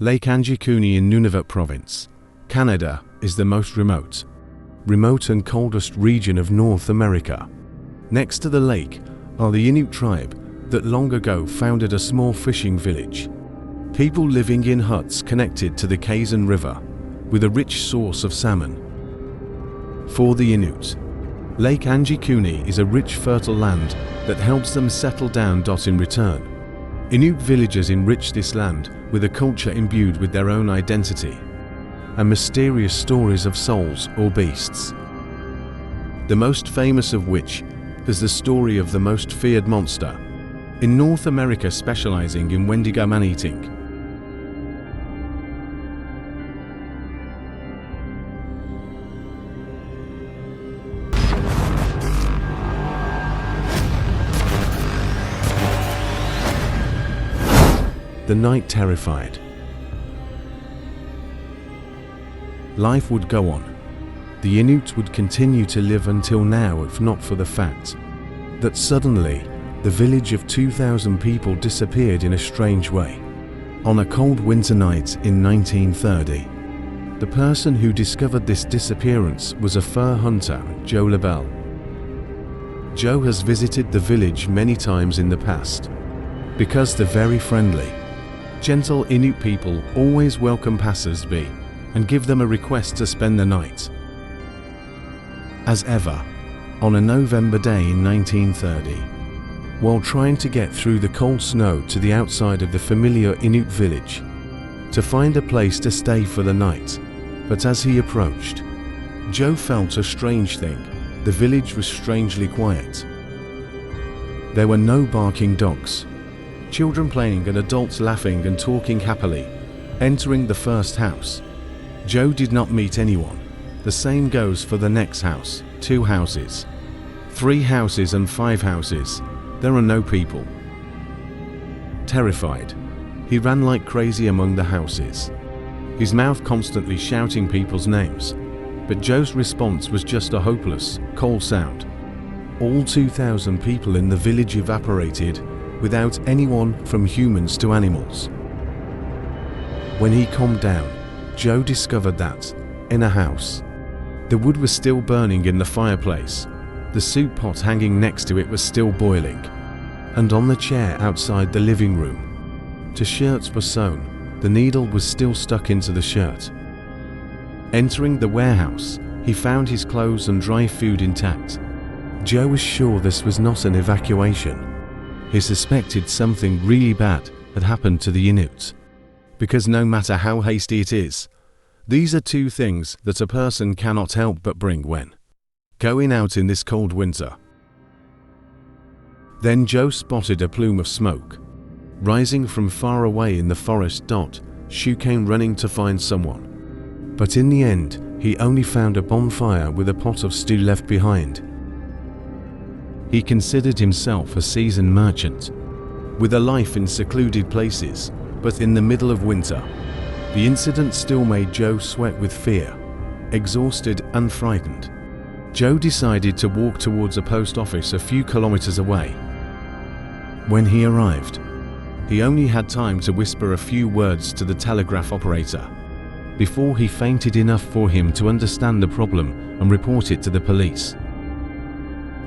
Lake Anjikuni in Nunavut Province, Canada, is the most remote and coldest region of North America. Next to the lake are the Inuit tribe that long ago founded a small fishing village. People living in huts connected to the Kazan River with a rich source of salmon. For the Inuit, Lake Anjikuni is a rich, fertile land that helps them settle down. In return, Inuit villagers enrich this land with a culture imbued with their own identity and mysterious stories of souls or beasts. The most famous of which is the story of the most feared monster in North America, specializing in Wendigo man-eating. The night terrified. Life would go on. The Inuit would continue to live until now, if not for the fact that suddenly the village of 2,000 people disappeared in a strange way. On a cold winter night in 1930, the person who discovered this disappearance was a fur hunter, Joe LaBelle. Joe has visited the village many times in the past because the very friendly, gentle Inuit people always welcome passers-by and give them a request to spend the night. As ever, on a November day in 1930, while trying to get through the cold snow to the outside of the familiar Inuit village to find a place to stay for the night, but as he approached, Joe felt a strange thing. The village was strangely quiet. There were no barking dogs, children playing and adults laughing and talking happily. Entering the first house, Joe did not meet anyone. The same goes for the next house, 2 houses, 3 houses and 5 houses. There are no people. Terrified, he ran like crazy among the houses, his mouth constantly shouting people's names. But Joe's response was just a hopeless, cold sound. All 2,000 people in the village evaporated without anyone from humans to animals. When he calmed down, Joe discovered that, in a house, the wood was still burning in the fireplace, the soup pot hanging next to it was still boiling, and on the chair outside the living room, 2 shirts were sewn, the needle was still stuck into the shirt. Entering the warehouse, he found his clothes and dry food intact. Joe was sure this was not an evacuation. He suspected something really bad had happened to the Inuit, because no matter how hasty it is, these are 2 things that a person cannot help but bring when going out in this cold winter. Then Joe spotted a plume of smoke rising from far away in the forest. She came running to find someone, but in the end he only found a bonfire with a pot of stew left behind. He considered himself a seasoned merchant with a life in secluded places, but in the middle of winter, the incident still made Joe sweat with fear. Exhausted and frightened, Joe decided to walk towards a post office a few kilometers away. When he arrived, he only had time to whisper a few words to the telegraph operator before he fainted enough for him to understand the problem and report it to the police.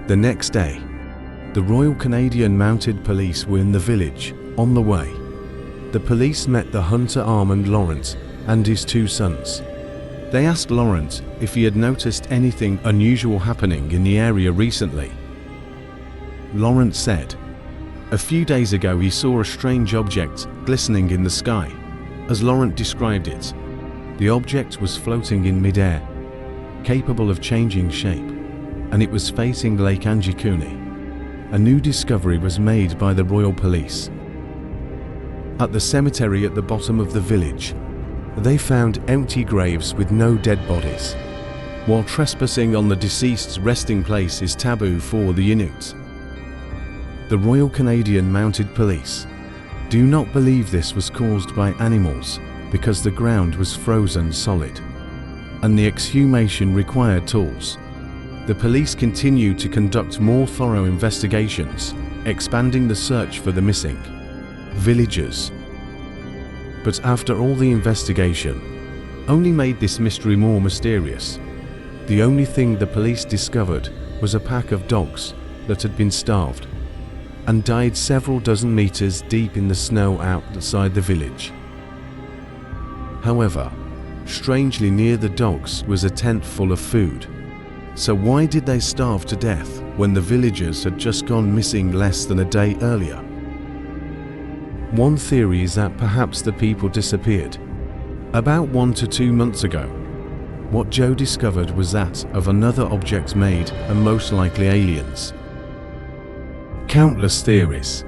The next day, the Royal Canadian Mounted Police were in the village. On the way, the police met the hunter Armand Laurent and his 2 sons. They asked Laurent if he had noticed anything unusual happening in the area recently. Laurent said, a few days ago he saw a strange object glistening in the sky. As Laurent described it, the object was floating in mid-air, capable of changing shape, and it was facing Lake Anjikuni. A new discovery was made by the Royal Police. At the cemetery at the bottom of the village, they found empty graves with no dead bodies. While trespassing on the deceased's resting place is taboo for the Inuit, the Royal Canadian Mounted Police do not believe this was caused by animals because the ground was frozen solid, and the exhumation required tools. The police continued to conduct more thorough investigations, expanding the search for the missing villagers. But after all the investigation, only made this mystery more mysterious. The only thing the police discovered was a pack of dogs that had been starved and died several dozen meters deep in the snow outside the village. However, strangely near the dogs was a tent full of food. So why did they starve to death when the villagers had just gone missing less than a day earlier? One theory is that perhaps the people disappeared. About 1 to 2 months ago, what Joe discovered was that of another object made and most likely aliens. Countless theories.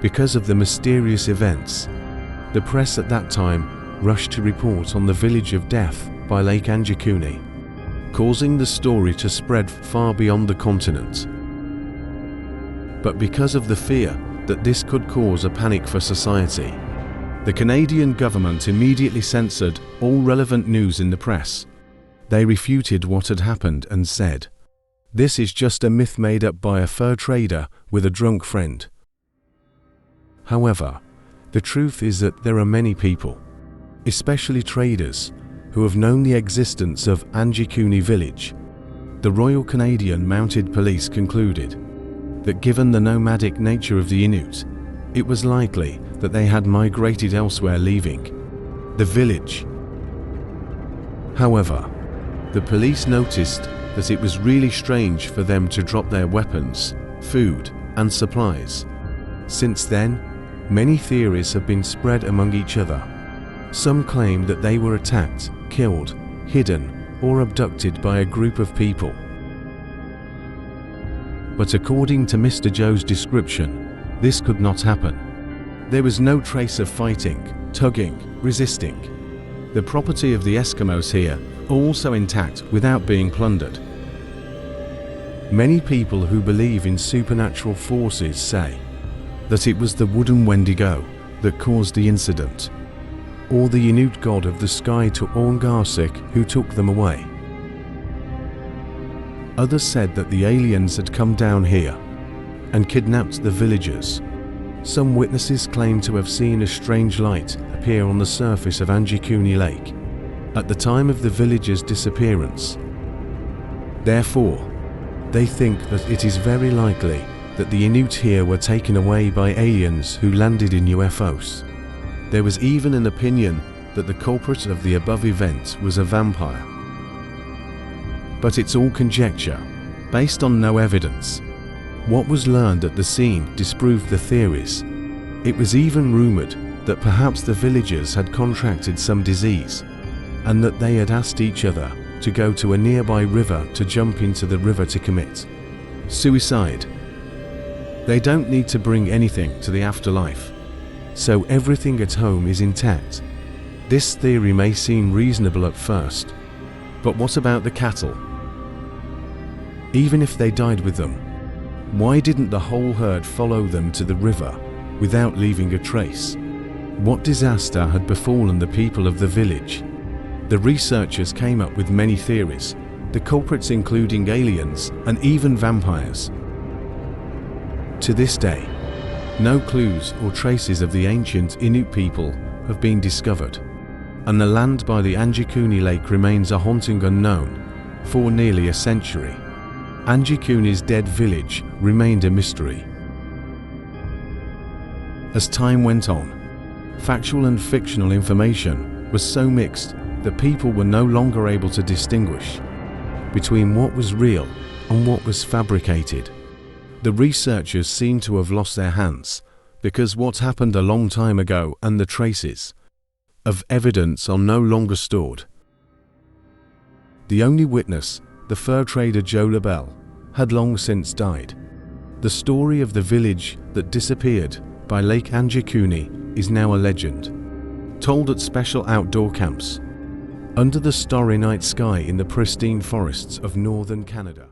Because of the mysterious events, the press at that time rushed to report on the village of death by Lake Anjikuni, causing the story to spread far beyond the continent. But because of the fear that this could cause a panic for society, the Canadian government immediately censored all relevant news in the press. They refuted what had happened and said, "This is just a myth made up by a fur trader with a drunk friend." However, the truth is that there are many people, especially traders, who have known the existence of Anjikuni village. The Royal Canadian Mounted Police concluded that given the nomadic nature of the Inuit, it was likely that they had migrated elsewhere, leaving the village. However, the police noticed that it was really strange for them to drop their weapons, food, and supplies. Since then, many theories have been spread among each other. Some claim that they were attacked, killed, hidden, or abducted by a group of people. But according to Mr. Joe's description, this could not happen. There was no trace of fighting, tugging, resisting. The property of the Eskimos here are also intact without being plundered. Many people who believe in supernatural forces say that it was the wooden Wendigo that caused the incident, or the Inuit god of the sky to Orngarsik who took them away. Others said that the aliens had come down here and kidnapped the villagers. Some witnesses claim to have seen a strange light appear on the surface of Anjikuni Lake at the time of the villagers' disappearance. Therefore, they think that it is very likely that the Inuit here were taken away by aliens who landed in UFOs. There was even an opinion that the culprit of the above event was a vampire. But it's all conjecture, based on no evidence. What was learned at the scene disproved the theories. It was even rumored that perhaps the villagers had contracted some disease, and that they had asked each other to go to a nearby river to jump into the river to commit suicide. They don't need to bring anything to the afterlife, so everything at home is intact. This theory may seem reasonable at first, but what about the cattle? Even if they died with them, why didn't the whole herd follow them to the river without leaving a trace? What disaster had befallen the people of the village? The researchers came up with many theories, the culprits including aliens and even vampires. To this day, no clues or traces of the ancient Inuit people have been discovered, and the land by the Anjikuni Lake remains a haunting unknown for nearly a century. Anjikuni's dead village remained a mystery. As time went on, factual and fictional information was so mixed that people were no longer able to distinguish between what was real and what was fabricated. The researchers seem to have lost their hands because what happened a long time ago and the traces of evidence are no longer stored. The only witness, the fur trader Joe LaBelle, had long since died. The story of the village that disappeared by Lake Anjikuni is now a legend, told at special outdoor camps under the starry night sky in the pristine forests of northern Canada.